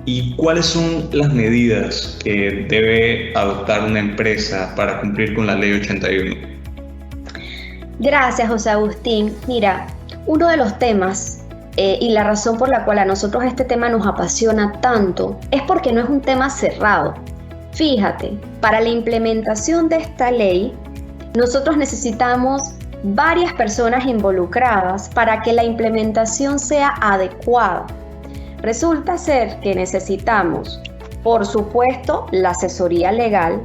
¿Y cuáles son las medidas que debe adoptar una empresa para cumplir con la Ley 81? Gracias, José Agustín. Mira, uno de los temas y la razón por la cual a nosotros este tema nos apasiona tanto es porque no es un tema cerrado. Fíjate, para la implementación de esta ley, nosotros necesitamos varias personas involucradas para que la implementación sea adecuada. Resulta ser que necesitamos, por supuesto, la asesoría legal,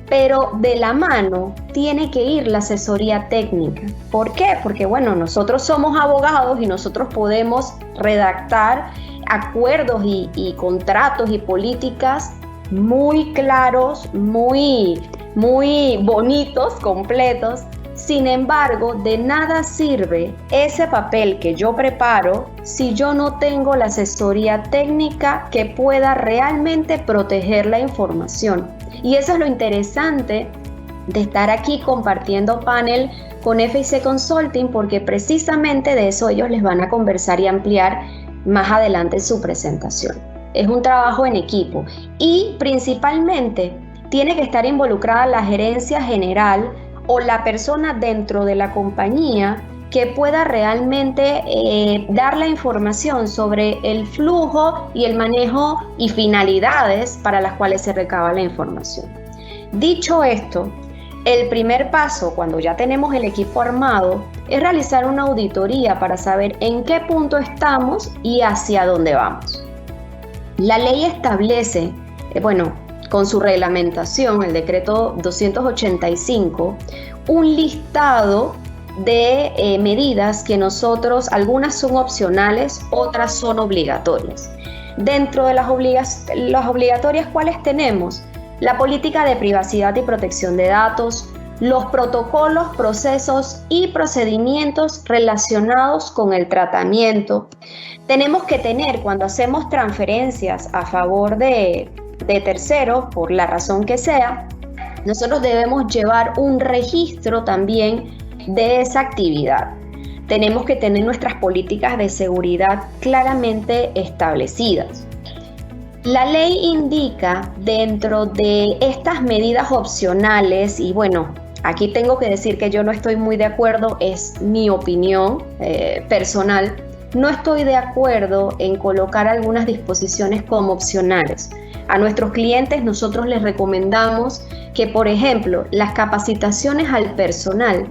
pero de la mano tiene que ir la asesoría técnica. ¿Por qué? Porque bueno, nosotros somos abogados y nosotros podemos redactar acuerdos y contratos y políticas muy claros, muy bonitos, completos. Sin embargo, de nada sirve ese papel que yo preparo si yo no tengo la asesoría técnica que pueda realmente proteger la información. Y eso es lo interesante de estar aquí compartiendo panel con FIC Consulting, porque precisamente de eso ellos les van a conversar y ampliar más adelante en su presentación. Es un trabajo en equipo y principalmente tiene que estar involucrada la gerencia general o la persona dentro de la compañía que pueda realmente dar la información sobre el flujo y el manejo y finalidades para las cuales se recaba la información. Dicho esto, el primer paso, cuando ya tenemos el equipo armado, es realizar una auditoría para saber en qué punto estamos y hacia dónde vamos. La ley establece, con su reglamentación, el decreto 285, un listado de medidas que nosotros, algunas son opcionales, otras son obligatorias. Dentro de las obligatorias, ¿cuáles tenemos? La política de privacidad y protección de datos, los protocolos, procesos y procedimientos relacionados con el tratamiento. Tenemos que tener, cuando hacemos transferencias a favor de terceros, por la razón que sea, nosotros debemos llevar un registro también de esa actividad. Tenemos que tener nuestras políticas de seguridad claramente establecidas. La ley indica dentro de estas medidas opcionales, y bueno, aquí tengo que decir que yo no estoy muy de acuerdo, es mi opinión personal, no estoy de acuerdo en colocar algunas disposiciones como opcionales. A nuestros clientes nosotros les recomendamos que, por ejemplo, las capacitaciones al personal,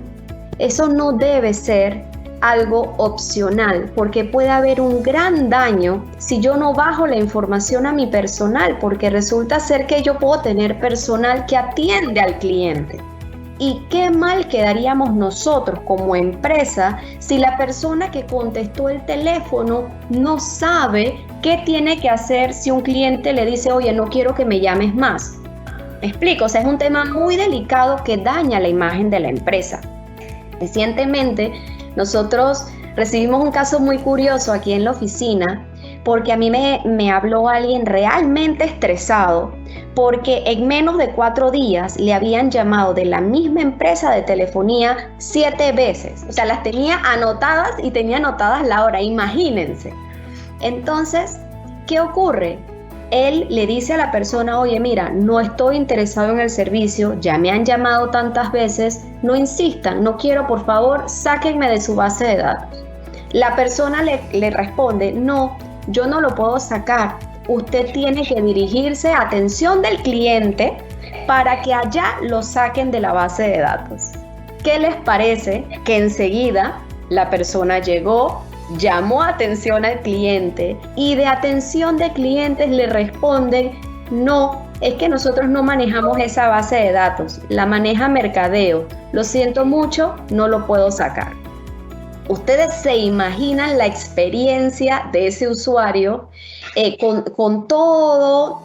eso no debe ser algo opcional, porque puede haber un gran daño si yo no bajo la información a mi personal, porque resulta ser que yo puedo tener personal que atiende al cliente. Y qué mal quedaríamos nosotros como empresa si la persona que contestó el teléfono no sabe qué tiene que hacer si un cliente le dice, oye, no quiero que me llames más. ¿Me explico? O sea, es un tema muy delicado que daña la imagen de la empresa. Recientemente, nosotros recibimos un caso muy curioso aquí en la oficina, porque a mí me habló alguien realmente estresado, porque en menos de 4 días le habían llamado de la misma empresa de telefonía 7 veces. O sea, las tenía anotadas y tenía anotadas la hora, imagínense. Entonces, ¿qué ocurre? Él le dice a la persona, oye, mira, no estoy interesado en el servicio, ya me han llamado tantas veces, no insistan, no quiero, por favor, sáquenme de su base de datos. La persona le responde, no, yo no lo puedo sacar, usted tiene que dirigirse a atención del cliente para que allá lo saquen de la base de datos. ¿Qué les parece que enseguida la persona llegó, llamó atención al cliente y de atención de clientes le responden, no, es que nosotros no manejamos esa base de datos, la maneja Mercadeo, lo siento mucho, no lo puedo sacar? Ustedes se imaginan la experiencia de ese usuario con todo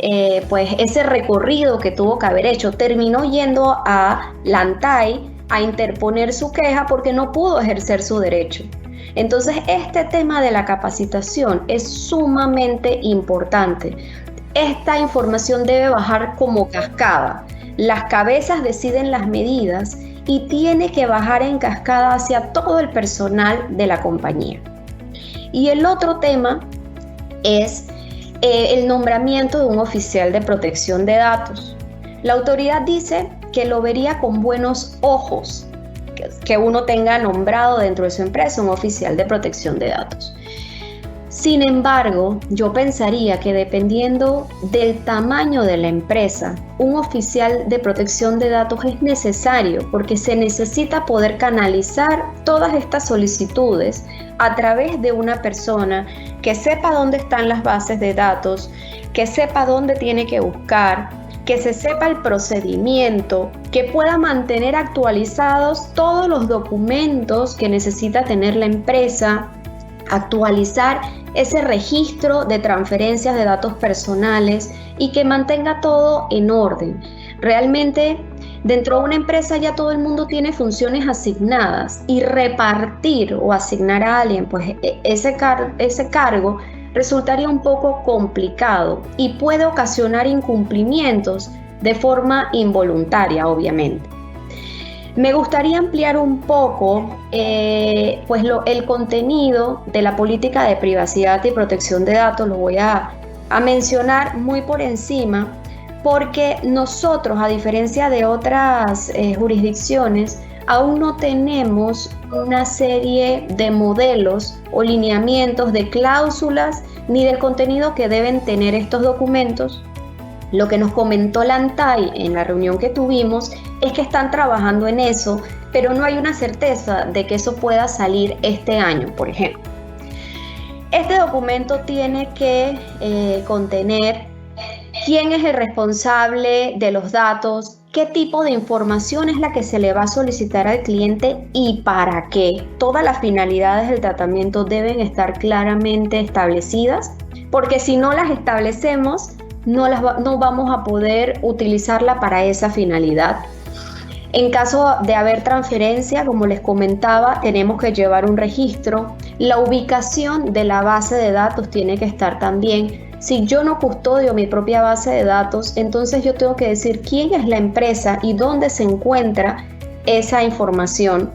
pues ese recorrido que tuvo que haber hecho. Terminó yendo a la ANTAI a interponer su queja porque no pudo ejercer su derecho. Entonces, este tema de la capacitación es sumamente importante. Esta información debe bajar como cascada. Las cabezas deciden las medidas y tiene que bajar en cascada hacia todo el personal de la compañía. Y el otro tema es el nombramiento de un oficial de protección de datos. La autoridad dice que lo vería con buenos ojos que uno tenga nombrado dentro de su empresa un oficial de protección de datos. Sin embargo, yo pensaría que dependiendo del tamaño de la empresa, un oficial de protección de datos es necesario porque se necesita poder canalizar todas estas solicitudes a través de una persona que sepa dónde están las bases de datos, que sepa dónde tiene que buscar, que se sepa el procedimiento, que pueda mantener actualizados todos los documentos que necesita tener la empresa, actualizar ese registro de transferencias de datos personales y que mantenga todo en orden. Realmente, dentro de una empresa ya todo el mundo tiene funciones asignadas y repartir o asignar a alguien pues ese cargo resultaría un poco complicado y puede ocasionar incumplimientos de forma involuntaria, obviamente. Me gustaría ampliar un poco el contenido de la política de privacidad y protección de datos. Lo voy a mencionar muy por encima porque nosotros, a diferencia de otras jurisdicciones, aún no tenemos una serie de modelos o lineamientos de cláusulas ni del contenido que deben tener estos documentos. Lo que nos comentó la ANTAI en la reunión que tuvimos es que están trabajando en eso, pero no hay una certeza de que eso pueda salir este año, por ejemplo. Este documento tiene que contener quién es el responsable de los datos, qué tipo de información es la que se le va a solicitar al cliente y para qué. Todas las finalidades del tratamiento deben estar claramente establecidas, porque si no las establecemos, no vamos a poder utilizarla para esa finalidad. En caso de haber transferencia, como les comentaba, tenemos que llevar un registro. La ubicación de la base de datos tiene que estar también. Si yo no custodio mi propia base de datos, entonces yo tengo que decir quién es la empresa y dónde se encuentra esa información.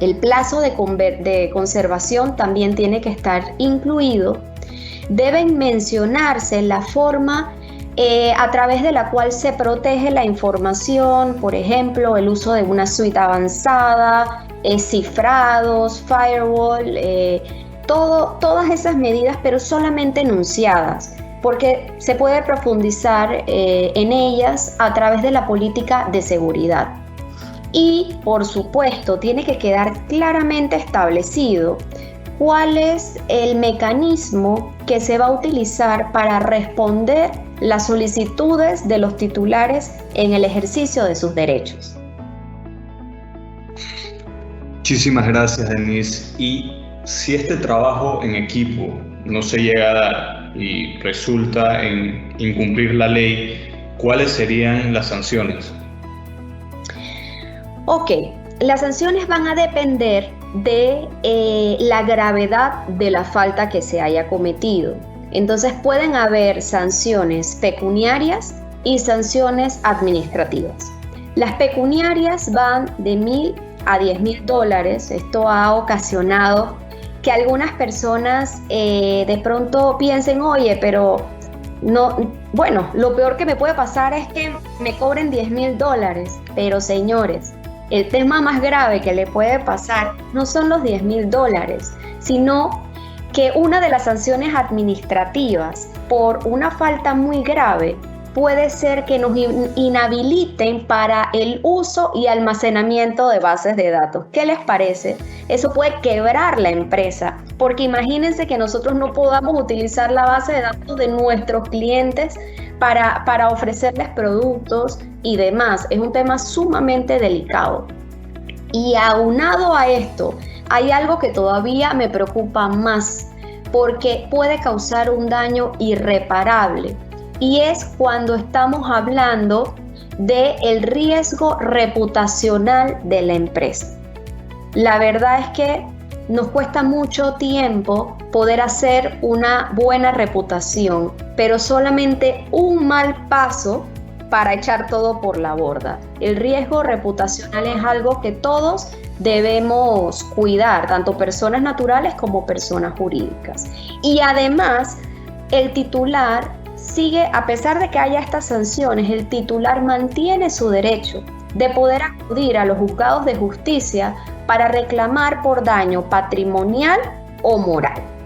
El plazo de conservación también tiene que estar incluido. Deben mencionarse la forma a través de la cual se protege la información, por ejemplo, el uso de una suite avanzada, cifrados, firewall, todas esas medidas, pero solamente enunciadas, porque se puede profundizar en ellas a través de la política de seguridad. Y, por supuesto, tiene que quedar claramente establecido cuál es el mecanismo que se va a utilizar para responder las solicitudes de los titulares en el ejercicio de sus derechos. Muchísimas gracias, Denise. Y si este trabajo en equipo no se llega a dar y resulta en incumplir la ley, ¿cuáles serían las sanciones? Ok, las sanciones van a depender de la gravedad de la falta que se haya cometido. Entonces pueden haber sanciones pecuniarias y sanciones administrativas. Las pecuniarias van de $1,000 a $10,000. Esto ha ocasionado que algunas personas de pronto piensen, oye, pero no, bueno, lo peor que me puede pasar es que me cobren $10,000. Pero señores, el tema más grave que le puede pasar no son los $10,000, sino que una de las sanciones administrativas por una falta muy grave puede ser que nos inhabiliten para el uso y almacenamiento de bases de datos. ¿Qué les parece? Eso puede quebrar la empresa, porque imagínense que nosotros no podamos utilizar la base de datos de nuestros clientes para ofrecerles productos y demás. Es un tema sumamente delicado. Y aunado a esto, hay algo que todavía me preocupa más, porque puede causar un daño irreparable, y es cuando estamos hablando del riesgo reputacional de la empresa. La verdad es que nos cuesta mucho tiempo poder hacer una buena reputación, pero solamente un mal paso para echar todo por la borda. El riesgo reputacional es algo que todos debemos cuidar, tanto personas naturales como personas jurídicas. Y además, el titular sigue, a pesar de que haya estas sanciones, el titular mantiene su derecho de poder acudir a los juzgados de justicia para reclamar por daño patrimonial o moral.